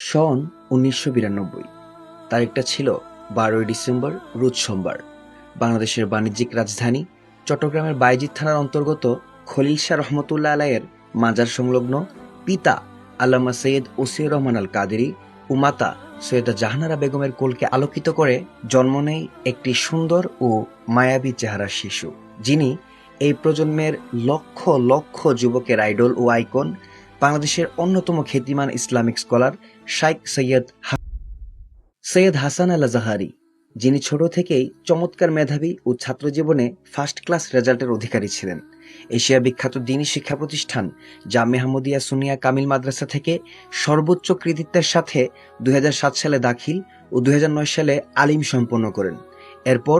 সন ১৯৯২। তারিখটা ছিল ১২ই ডিসেম্বর, রোজ সোমবার। বাংলাদেশের বাণিজ্যিক রাজধানী চট্টগ্রামের বায়েজিদ থানার অন্তর্গত খলিল শাহ রহমতুল্লাহ আলাইয়ের মাজার সংলগ্ন পিতা আল্লামা সৈয়দ ওসিউর রহমান আল কাদেরী ও মাতা সৈয়দা জাহানারা বেগমের কোলকে আলোকিত করে জন্ম নেয় একটি সুন্দর ও মায়াবী চেহারার শিশু, যিনি এই প্রজন্মের লক্ষ লক্ষ যুবকের আইডল ও আইকন, বাংলাদেশের অন্যতম খ্যাতিমান ইসলামিক স্কলার শাইখ সৈয়দ হাসান আল আজাহারি, যিনি ছোট থেকেই চমৎকার মেধাবী ও ছাত্রজীবনে ফার্স্ট ক্লাস রেজাল্টের অধিকারী ছিলেন। এশিয়া বিখ্যাত দ্বীনী শিক্ষা প্রতিষ্ঠান জামে আহমদিয়া সুনিয়া কামিল মাদ্রাসা থেকে সর্বোচ্চ কৃতিত্বের সাথে ২০০৭ সালে দাখিল ও ২০০৯ সালে আলিম সম্পন্ন করেন। এরপর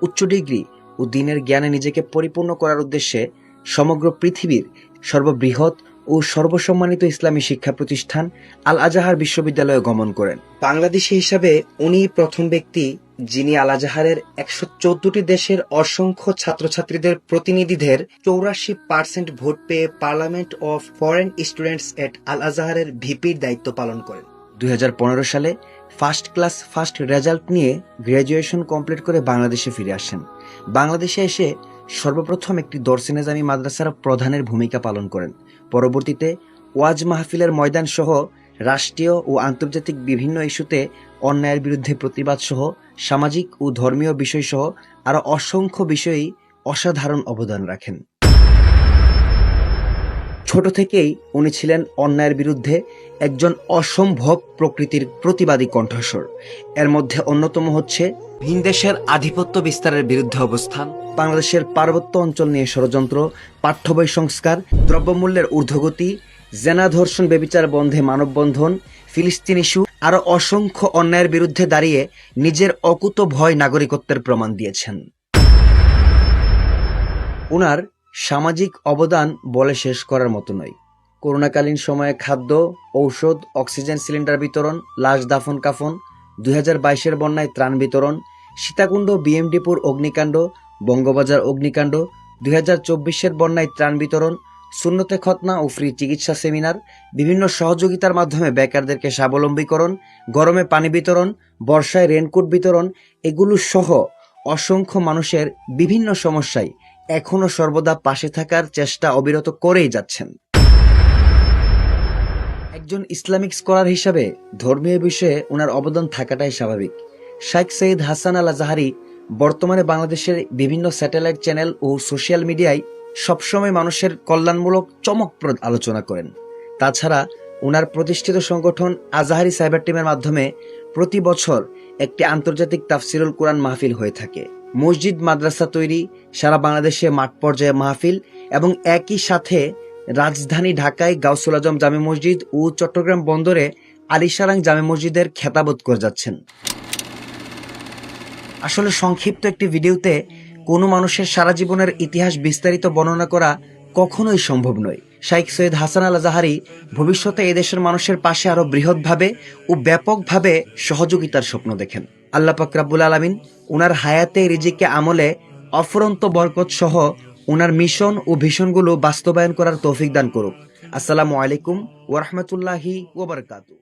উচ্চ ডিগ্রি ও দ্বীনের জ্ঞানে নিজেকে পরিপূর্ণ করার উদ্দেশ্যে সমগ্র পৃথিবীর সর্ববৃহৎ ও সর্বসম্মানিত ইসলামী শিক্ষা প্রতিষ্ঠান আল আজাহার বিশ্ববিদ্যালয়ে গমন করেন। বাংলাদেশি হিসাবে উনি প্রথম ব্যক্তি যিনি আল আজাহারের ১১৪টি দেশের অসংখ্য ছাত্রছাত্রীদের প্রতিনিধিদের ৮৪% ভোট পেয়ে পার্লামেন্ট অফ ফরেন স্টুডেন্টস এট আল আজাহারের ভিপির দায়িত্ব পালন করেন। ২০১৫ সালে ফার্স্ট ক্লাস ফার্স্ট রেজাল্ট নিয়ে গ্র্যাজুয়েশন কমপ্লিট করে বাংলাদেশে ফিরে আসেন। বাংলাদেশে এসে সর্বপ্রথম একটি দরসে নেজামি মাদ্রাসার প্রধানের ভূমিকা পালন করেন। পরবর্তীতে ওয়াজ মাহফিলের ময়দান সহ রাষ্ট্রীয় ও আন্তর্জাতিক বিভিন্ন ইস্যুতে অন্যায়ের বিরুদ্ধে প্রতিবাদ সহ সামাজিক ও ধর্মীয় বিষয় সহ আরো অসংখ্য বিষয়েই অসাধারণ অবদান রাখেন। ছোট থেকেই উনি ছিলেন অন্যায়ের বিরুদ্ধে একজন অসম্ভব প্রকৃতির প্রতিবাদী কণ্ঠস্বর। এর মধ্যে অন্যতম হচ্ছে ভিনদেশের আধিপত্য বিস্তারের বিরুদ্ধে অবস্থান, বাংলাদেশের পার্বত্য অঞ্চল নিয়ে ষড়যন্ত্র, পাঠ্য বই সংস্কার, দ্রব্যমূল্যের ঊর্ধ্বগতি, জেনা ধর্ষণ ব্যভিচার বন্ধে মানববন্ধন, ফিলিস্তিন ইস্যু, আরো অসংখ্য অন্যায়ের বিরুদ্ধে দাঁড়িয়ে নিজের অকুত ভয় নাগরিকত্বের প্রমাণ দিয়েছেন। উনার সামাজিক অবদান বলে শেষ করার মতো নয়। করোনাকালীন সময়ে খাদ্য, ঔষধ, অক্সিজেন সিলিন্ডার বিতরণ, লাশ দাফন কাফন, ২০২২-এর বন্যায় ত্রাণ বিতরণ, সীতাকুণ্ড বিএমডিপুর অগ্নিকাণ্ড, বঙ্গবাজার অগ্নিকাণ্ড, ২০২৪-এর বন্যায় ত্রাণ বিতরণ, সুন্নতে খতনা ও ফ্রি চিকিৎসা সেমিনার, বিভিন্ন সহযোগিতার মাধ্যমে বেকারদেরকে স্বাবলম্বীকরণ, গরমে পানি বিতরণ, বর্ষায় রেনকোট বিতরণ, এগুলো সহ অসংখ্য মানুষের বিভিন্ন সমস্যায় এখনো সর্বদা পাশে থাকার চেষ্টা অবিরত করেই যাচ্ছেন। একজন ইসলামিক স্কলার হিসাবে ধর্মীয় বিষয়ে ওনার অবদান থাকাটাই স্বাভাবিক। শাইখ সৈয়দ হাসান আল আজাহারি বর্তমানে বাংলাদেশের বিভিন্ন স্যাটেলাইট চ্যানেল ও সোশ্যাল মিডিয়ায় সবসময় মানুষের কল্যাণমূলক চমকপ্রদ আলোচনা করেন। তাছাড়া ওনার প্রতিষ্ঠিত সংগঠন আজাহারি সাইবার টিমের মাধ্যমে প্রতি বছর একটি আন্তর্জাতিক তাফসিরুল কোরআন মাহফিল হয়ে থাকে। মসজিদ মাদ্রাসা তৈরি, সারা বাংলাদেশে মাঠ পর্যায়ে মাহফিল এবং একই সাথে রাজধানী ঢাকায় গাউসুল আজম জামে মসজিদ ও চট্টগ্রাম বন্দরে আলিশারাং জামে মসজিদের খেতাবত করে যাচ্ছেন। আসলে সংক্ষিপ্ত একটি ভিডিওতে কোনো মানুষের সারা জীবনের ইতিহাস বিস্তারিত বর্ণনা করা কখনোই সম্ভব নয়। শাইখ সৈয়দ হাসান আল আজাহারি ভবিষ্যতে এদেশের মানুষের পাশে আরো বৃহৎভাবে ও ব্যাপকভাবে সহযোগিতার স্বপ্ন দেখেন। আল্লাহ পাক রব্বুল আলামিন উনার হায়াতে রিজিকে আমলে অফুরন্ত বরকত সহ উনার মিশন ও ভিশনগুলো বাস্তবায়ন করার তৌফিক দান করুক। আসসালামু আলাইকুম ওয়া রাহমাতুল্লাহি ওয়া বারাকাতুহু।